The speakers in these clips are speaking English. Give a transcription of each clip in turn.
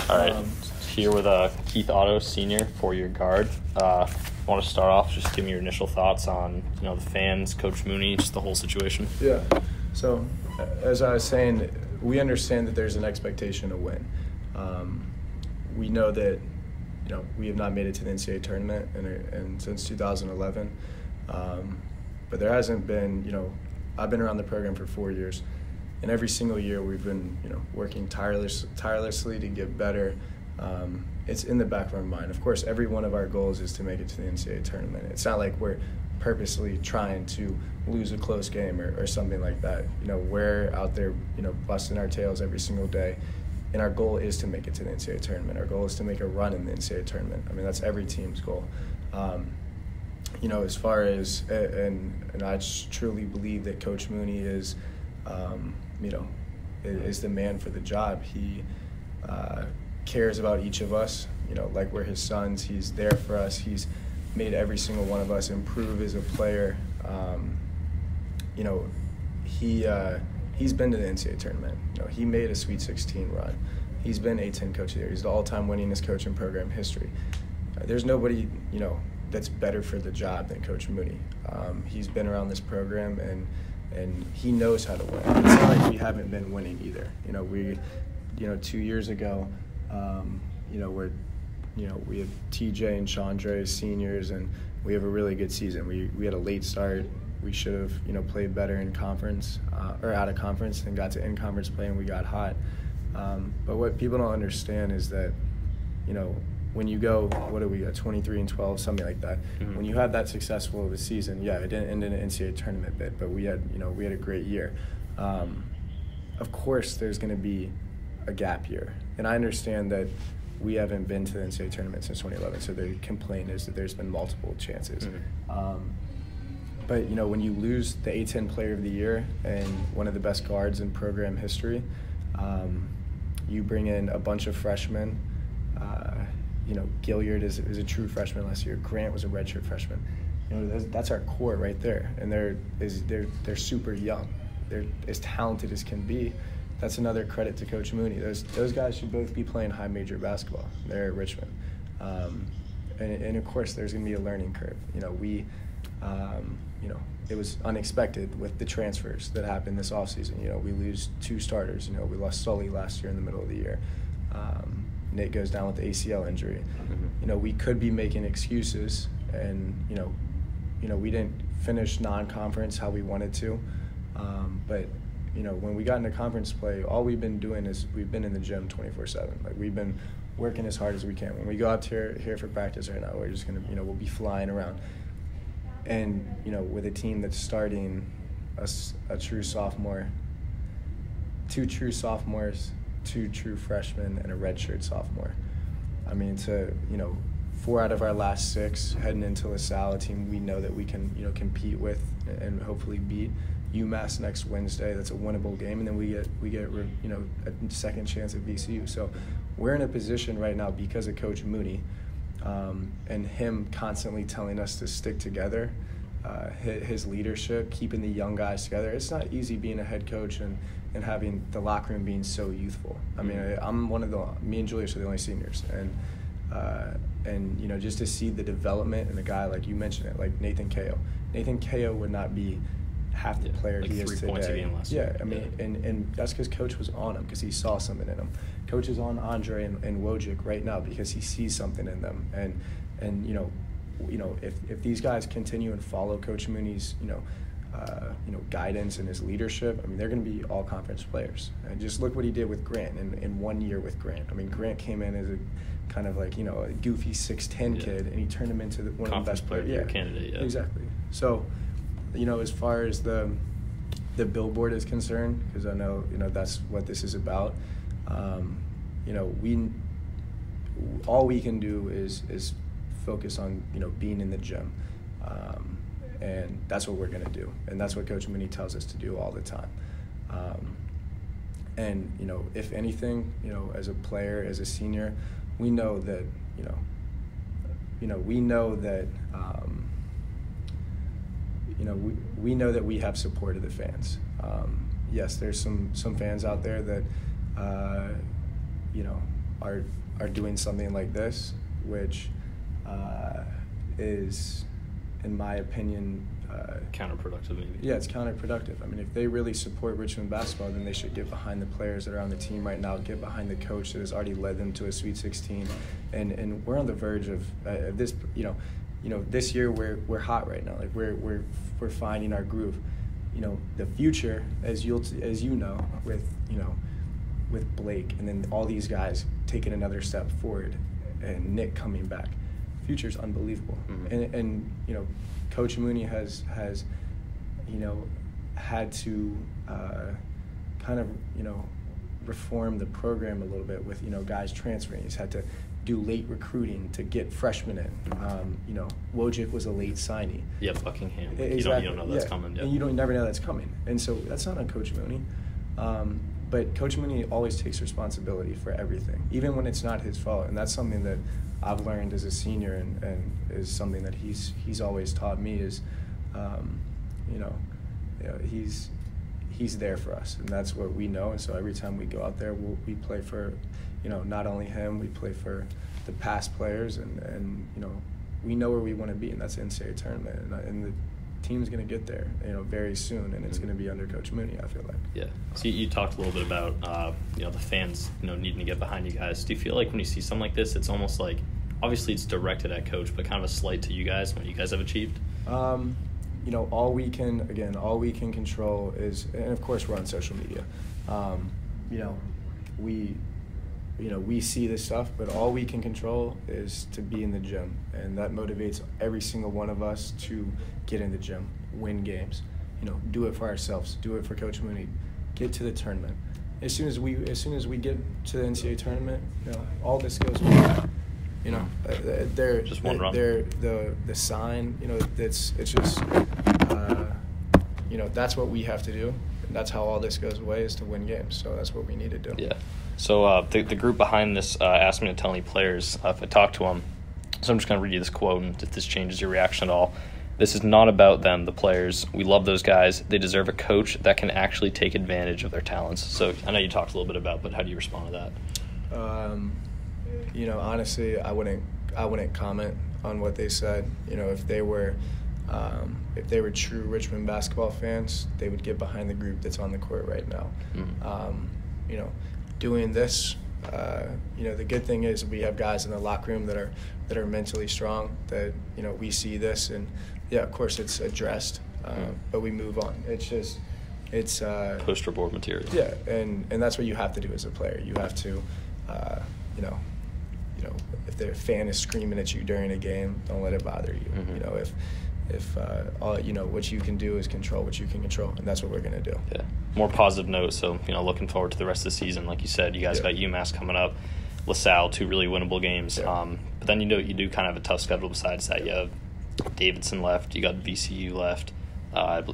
All right, here with Keith Oddo, senior, 4-year guard. I want to start off, just give me your initial thoughts on the fans, Coach Mooney, just the whole situation. Yeah. So, as I was saying, we understand that there's an expectation to win. We know that we have not made it to the NCAA tournament and since 2011, but there hasn't been. I've been around the program for 4 years. And every single year we've been, working tirelessly to get better. It's in the back of our mind. Of course, every one of our goals is to make it to the NCAA tournament. It's not like we're purposely trying to lose a close game or something like that. We're out there, busting our tails every single day. And our goal is to make it to the NCAA tournament. Our goal is to make a run in the NCAA tournament. I mean, that's every team's goal. As far as, and I truly believe that Coach Mooney is, is the man for the job. He cares about each of us, like we're his sons. He's there for us. He's made every single one of us improve as a player. He's been to the NCAA tournament. He made a Sweet 16 run. He's been A-10 coach of the year. He's the all-time winningest coach in program history. There's nobody, that's better for the job than Coach Mooney. He's been around this program and he knows how to win. It's not like we haven't been winning either. We 2 years ago, we have TJ and Chandra as seniors, and we have a really good season. We had a late start. We should have, played better in conference or out of conference and got to in-conference play, and we got hot. But what people don't understand is that, when you go, what are we at, 23-12, something like that. Mm-hmm. When you have that successful of a season, yeah, it didn't end in an NCAA tournament bid, but we had a great year. Of course, there's going to be a gap year, and I understand that we haven't been to the NCAA tournament since 2011. So the complaint is that there's been multiple chances. Mm-hmm. But when you lose the A-10 Player of the Year and one of the best guards in program history, you bring in a bunch of freshmen. Gilliard is a true freshman last year. Grant was a redshirt freshman. That's our core right there, and they're super young. They're as talented as can be. That's another credit to Coach Mooney. Those guys should both be playing high major basketball. They're at Richmond, and of course there's going to be a learning curve. It was unexpected with the transfers that happened this offseason. We lose 2 starters. We lost Sully last year in the middle of the year. Nate goes down with the ACL injury. Mm-hmm. We could be making excuses, and we didn't finish non-conference how we wanted to. But when we got into conference play, all we've been doing is we've been in the gym 24/7. Like, we've been working as hard as we can. When we go out here for practice right now, we're just gonna we'll be flying around. And with a team that's starting a true sophomore, 2 true sophomores, 2 true freshmen, and a redshirt sophomore. I mean, to 4 out of our last 6 heading into LaSalle, a team we know that we can compete with and hopefully beat. UMass next Wednesday, that's a winnable game, and then we get a second chance at VCU. So we're in a position right now because of Coach Mooney and him constantly telling us to stick together, his leadership, keeping the young guys together. It's not easy being a head coach and having the locker room being so youthful. I mean, me and Julius are the only seniors, and just to see the development in a guy like you mentioned it, like Nathan Kao. Nathan Kao would not be half the player he is today. 3 points a game last year. Yeah, I mean, and that's because Coach was on him, because he saw something in him. Coach is on Andre and Wojcik right now because he sees something in them. And if these guys continue and follow Coach Mooney's guidance and his leadership, I mean, they're going to be all conference players. And just look what he did with Grant in 1 year with Grant. I mean, Grant came in as a kind of a goofy 6'10" kid, and he turned him into one of the best players. Yeah, candidate. Yeah, exactly. So, as far as the Billboard is concerned, because I know that's what this is about. All we can do is focus on being in the gym, and that's what we're going to do, and that's what Coach Mooney tells us to do all the time. And if anything, as a player, as a senior, we know that we know that we have support of the fans. Yes, there's some fans out there that are doing something like this, which is, in my opinion, counterproductive maybe. Yeah, it's counterproductive. I mean, if they really support Richmond basketball, then they should get behind the players that are on the team right now, get behind the coach that has already led them to a Sweet 16, and we're on the verge of this. This year we're hot right now. Like we're finding our groove. The future, as you know, with Blake and then all these guys taking another step forward, and Nick coming back, future's unbelievable. Mm-hmm. And Coach Mooney has had to kind of reform the program a little bit with guys transferring. He's had to do late recruiting to get freshmen in. Wojcik was a late signing. Yeah, Buckingham. Exactly. You don't know that's coming. Yeah. And you never know that's coming. And so that's not on Coach Mooney. But Coach Mooney always takes responsibility for everything, even when it's not his fault. And that's something that I've learned as a senior, and is something that he's always taught me is, he's there for us, and that's what we know. And so every time we go out there, we play for, not only him, we play for the past players, and we know where we want to be, and that's the NCAA tournament, and the team's going to get there, very soon, and it's going to be under Coach Mooney, I feel like. Yeah. So you talked a little bit about, the fans, needing to get behind you guys. Do you feel like when you see something like this, it's almost like, obviously it's directed at Coach, but kind of a slight to you guys, what you guys have achieved? All we can control is, and of course we're on social media. We see this stuff, but all we can control is to be in the gym, and that motivates every single one of us to get in the gym, win games, do it for ourselves, do it for Coach Mooney, get to the tournament. As soon as we get to the NCAA tournament, all this goes away. They're just one run. They're the sign. It's just that's what we have to do. And that's how all this goes away, is to win games. So that's what we need to do. Yeah. So the group behind this asked me to tell any players if I talked to them. So I'm just going to read you this quote, and if this changes your reaction at all. This is not about them, the players. We love those guys. They deserve a coach that can actually take advantage of their talents. So I know you talked a little bit about, but how do you respond to that? Honestly, I wouldn't comment on what they said. If they were true Richmond basketball fans, they would get behind the group that's on the court right now. Mm-hmm. Doing this, the good thing is we have guys in the locker room that are mentally strong. That we see this, and yeah, of course it's addressed, but we move on. It's poster board material. Yeah, and that's what you have to do as a player. You have to, if the fan is screaming at you during a game, don't let it bother you. Mm-hmm. If all what you can do is control what you can control, and that's what we're gonna do. Yeah. More positive note. So looking forward to the rest of the season. Like you said, you guys got UMass coming up, LaSalle, 2 really winnable games. Yeah. But then you do kind of have a tough schedule. Besides that, you have Davidson left, you got VCU left,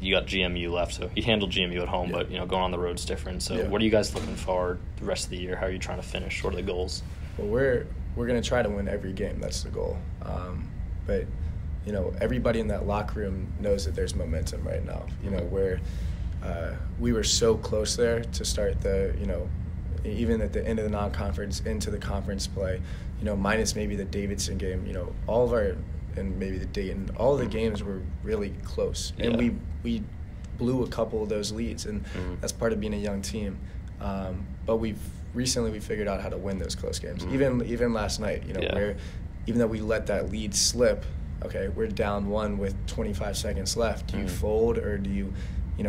you got GMU left. So you handled GMU at home, but going on the road's different. So what are you guys looking for the rest of the year? How are you trying to finish? What are the goals? Well, we're gonna try to win every game. That's the goal. But everybody in that locker room knows that there's momentum right now. Where we were so close there to start the, even at the end of the non-conference into the conference play, minus maybe the Davidson game, all of our, and maybe the Dayton, all of the games were really close. Yeah. And we blew a couple of those leads, and that's part of being a young team. But recently we figured out how to win those close games. Even last night, where even though we let that lead slip, okay, we're down 1 with 25 seconds left. Do you fold, or do you,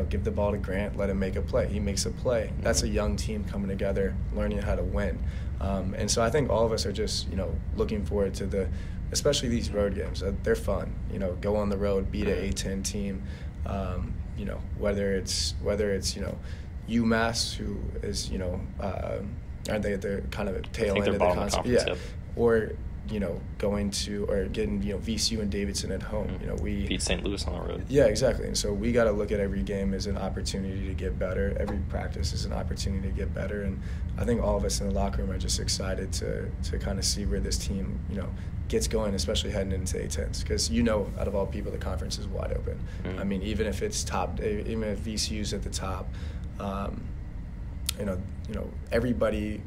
give the ball to Grant, let him make a play? He makes a play. That's a young team coming together, learning how to win. And so I think all of us are just, looking forward to especially these road games. They're fun. Go on the road, beat an A-10 team. Whether it's UMass, who is, aren't they at the kind of tail end of the conference? Yeah. Yep. Or going to, or getting, VCU and Davidson at home. We beat St. Louis on the road. Yeah, exactly. And so we got to look at every game as an opportunity to get better. Every practice is an opportunity to get better. And I think all of us in the locker room are just excited to kind of see where this team, gets going, especially heading into A-10s. Because out of all people, the conference is wide open. I mean, even if it's top, even if VCU's at the top, everybody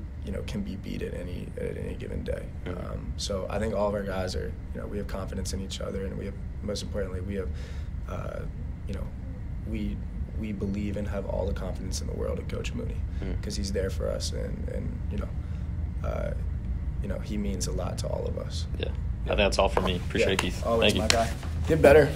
can be beat at any given day. So I think all of our guys are, we have confidence in each other, and we have, most importantly, we have, we believe and have all the confidence in the world in Coach Mooney, because he's there for us, and he means a lot to all of us. Yeah. I think that's all for me. Appreciate it, Keith. Always, Thank you. my guy. Get better.